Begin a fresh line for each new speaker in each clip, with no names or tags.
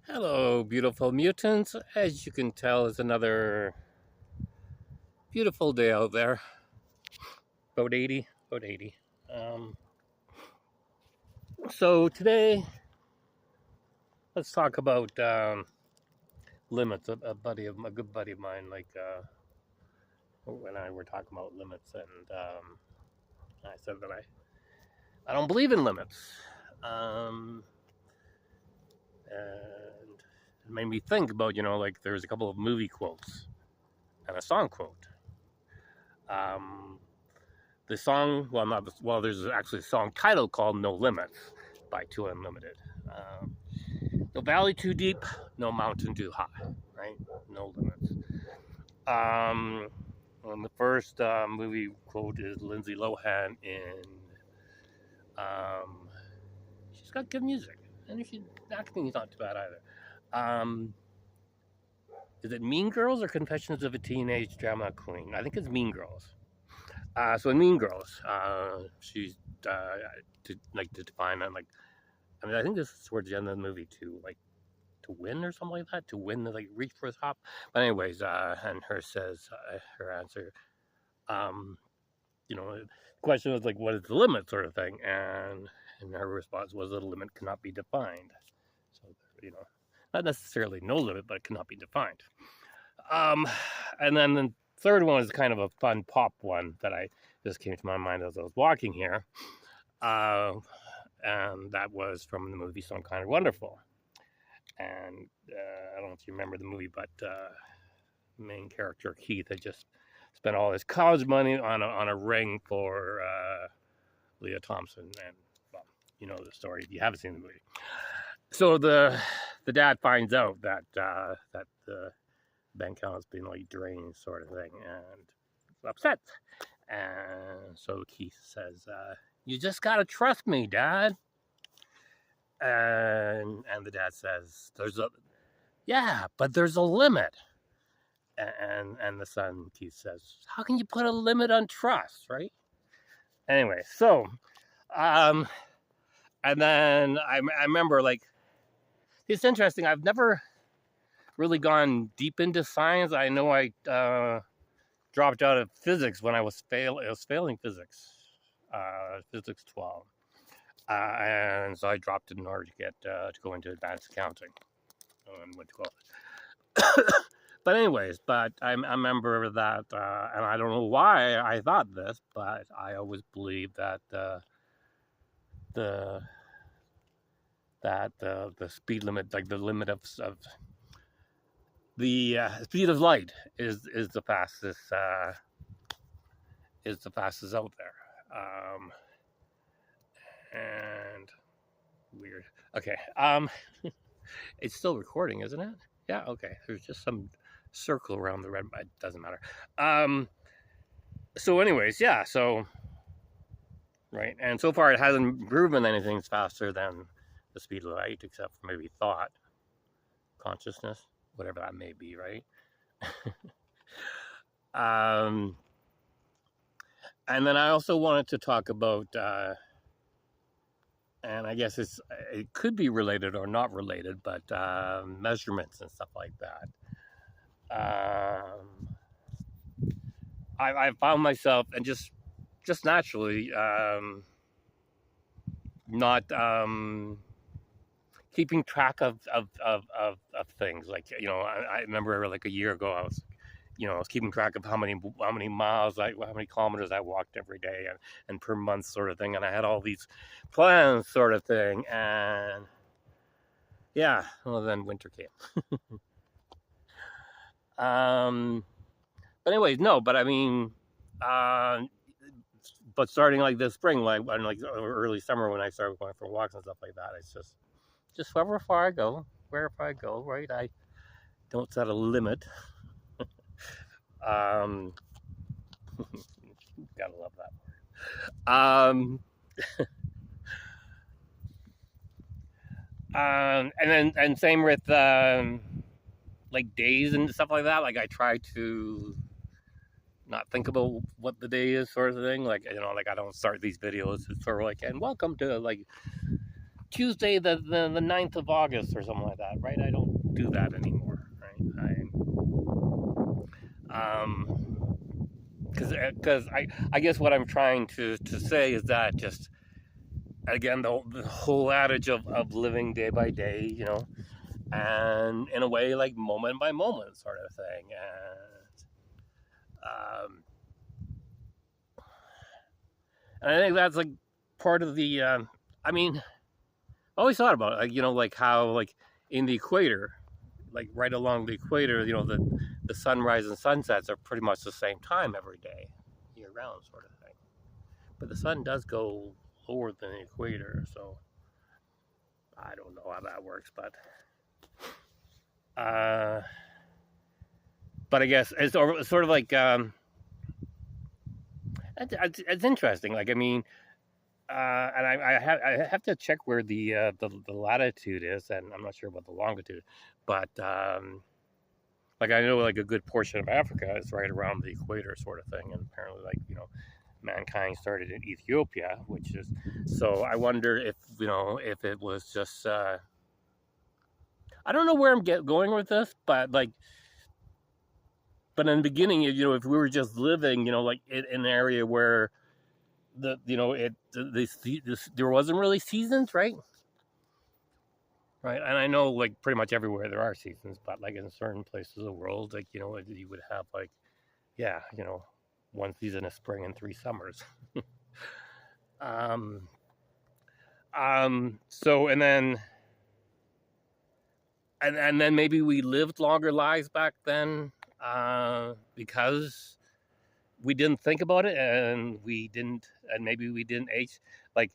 Hello, beautiful mutants. As you can tell, it's another beautiful day out there. About 80, about 80. Um, so today, let's talk about limits. A good buddy of mine, when I were talking about limits, and I said that I don't believe in limits. Um, and it made me think about, like there's a couple of movie quotes and a song quote. Um, the song, well, not the, well, there's actually a song title called "No Limits" by Two Unlimited. Um, no valley too deep, no mountain too high, right? No limits. Um, and the first movie quote is Lindsay Lohan in. Um, she's got good music, and she acting is not too bad either. Um, is it Mean Girls or Confessions of a Teenage Drama Queen? I think it's Mean Girls. So in Mean Girls, she's to define and like I mean I think this is towards the end of the movie to win or something like that to win like reach for the top. But anyways, and her says her answer, um, the question was like what is the limit sort of thing, and her response was the limit cannot be defined. So not necessarily no limit, but it cannot be defined. Um, and then the third one is kind of a fun pop one that I just came to my mind as I was walking here. Uh, and that was from the movie Some Kind of Wonderful. And I don't know if you remember the movie, but main character Keith had just spent all his college money on a ring for Leah Thompson, and well, you know the story if you haven't seen the movie. So the dad finds out that the bank account's been like drained, sort of thing, and upset. And so Keith says, "You just gotta trust me, Dad." And the dad says, "There's a yeah, but there's a limit." And the son Keith says, "How can you put a limit on trust, right?" Anyway, so um, and then I remember like it's interesting. I've never really gone deep into science. I know I dropped out of physics when I was failing physics, physics 12. And so I dropped it in order to get to go into advanced accounting and went to college. But anyways, I remember that, and I don't know why I thought this, but I always believed that the the speed limit, like the limit of the speed of light, is the fastest out there. And weird. Okay. It's still recording, isn't it? Yeah. Okay. There's just some circle around the red, but it doesn't matter. So, anyways, yeah. So, right, and so far it hasn't proven anything's faster than the speed of light, except for maybe thought, consciousness, whatever that may be, right? um, and then I also wanted to talk about and I guess it could be related or not related, but measurements and stuff like that. I found myself and just naturally not keeping track of things. Like I remember like a year ago I was keeping track of how many miles how many kilometers I walked every day and per month sort of thing, and I had all these plans sort of thing, and yeah, well then winter came. um, but anyways, no, but I mean, uh, but starting like this spring, like early summer when I started going for walks and stuff like that, it's just wherever I go, right? I don't set a limit. Um, gotta love that. And same with like days and stuff like that. Like I try to not think about what the day is, sort of thing. Like like I don't start these videos. It's sort of like, and welcome to like Tuesday the 9th of August or something like that, right? I don't do that anymore, right? Because I guess what I'm trying to say is that just again the whole adage of living day by day, and in a way like moment by moment sort of thing, and I think that's like part of the. I mean, I always thought about it, like like how like in the equator, like right along the equator, the sunrise and sunsets are pretty much the same time every day, year round sort of thing. But the sun does go lower than the equator, so I don't know how that works, but I guess it's sort of like it's interesting. Like I mean, and I have to check where the latitude is, and I'm not sure about the longitude, but like I know like a good portion of Africa is right around the equator, sort of thing, and apparently like mankind started in Ethiopia, which is so. I wonder if if it was just. I don't know where I'm going with this, but like. But in the beginning, if we were just living, like in an area where there wasn't really seasons, right? Right, and I know like pretty much everywhere there are seasons, but like in certain places of the world, like you would have like, yeah, one season of spring and 3 summers. um, So and then maybe we lived longer lives back then because we didn't think about it, and maybe we didn't age like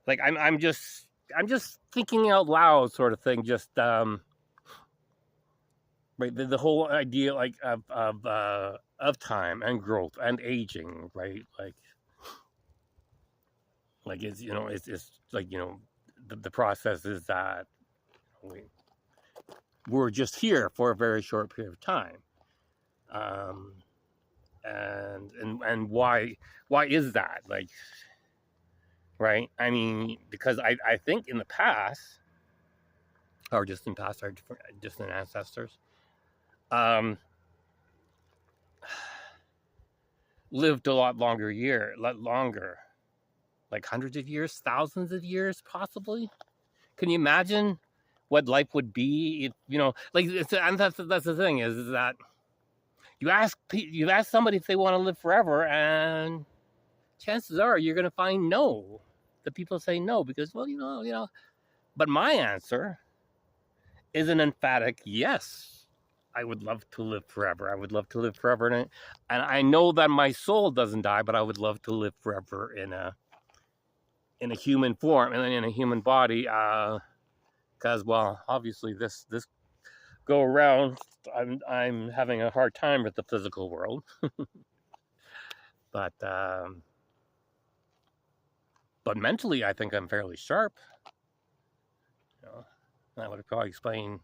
like I'm just thinking out loud sort of thing, just right, the whole idea like of time and growth and aging, right? Like it's it's like the process is that we're just here for a very short period of time, and why is that, like, right? I mean, because I think in the past, or distant past, our distant ancestors lived a lot longer, like hundreds of years, thousands of years, possibly. Can you imagine what life would be if like and that's the thing is that you ask somebody if they want to live forever, and chances are you're going to find no. The people say no because, well, But my answer is an emphatic yes. I would love to live forever. I would love to live forever, and I know that my soul doesn't die, but I would love to live forever in a human form and in a human body. Because, well, obviously this go around, I'm having a hard time with the physical world, but mentally, I think I'm fairly sharp. And I would probably explain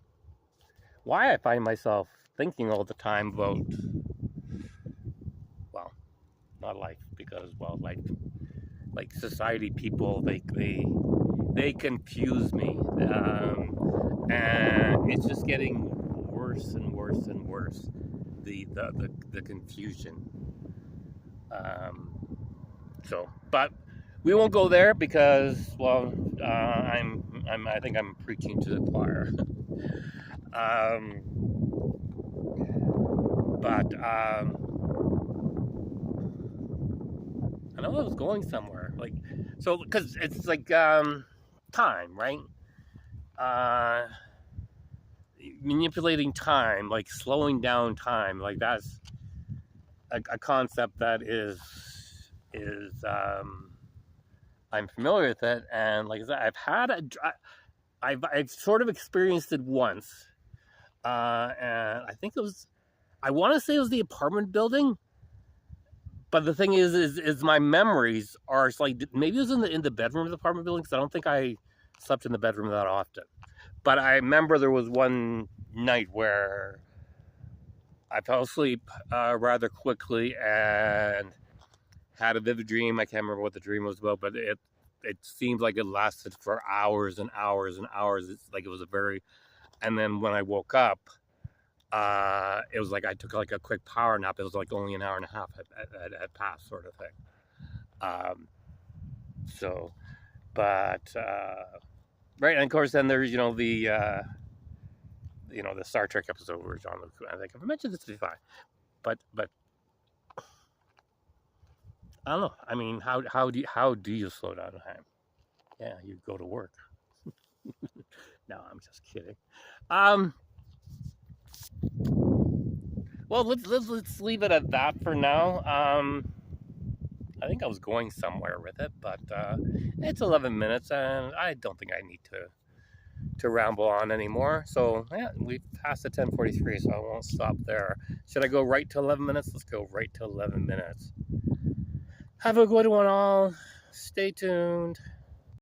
why I find myself thinking all the time about, well, not life, because, well, like society people, they confuse me, and it's just getting worse and worse and worse. The confusion. So, but we won't go there because, well, I think I'm preaching to the choir. But I know I was going somewhere, like, so because it's like time, right? Manipulating time, like slowing down time, like that's a concept that is I'm familiar with it, and like I said, I've sort of experienced it once, and I think I want to say it was the apartment building, but the thing is my memories are like maybe it was in the bedroom of the apartment building, because I don't think I slept in the bedroom that often. But I remember there was one night where I fell asleep rather quickly, and had a vivid dream. I can't remember what the dream was about, but it seemed like it lasted for hours and hours and hours. It's like it was a very, and then when I woke up, it was like I took like a quick power nap. It was like only an hour and a half had passed, sort of thing. So, but right, and of course, then there's the Star Trek episode where Jean-Luc, I think I've mentioned this before, but I don't know. I mean, how do you slow down time? Yeah, you go to work. No, I'm just kidding. Well, let's leave it at that for now. I think I was going somewhere with it, but it's 11 minutes, and I don't think I need to ramble on anymore. So yeah, we've passed the 10:43, so I won't stop there. Should I go right to 11 minutes? Let's go right to 11 minutes. Have a good one, all. Stay tuned.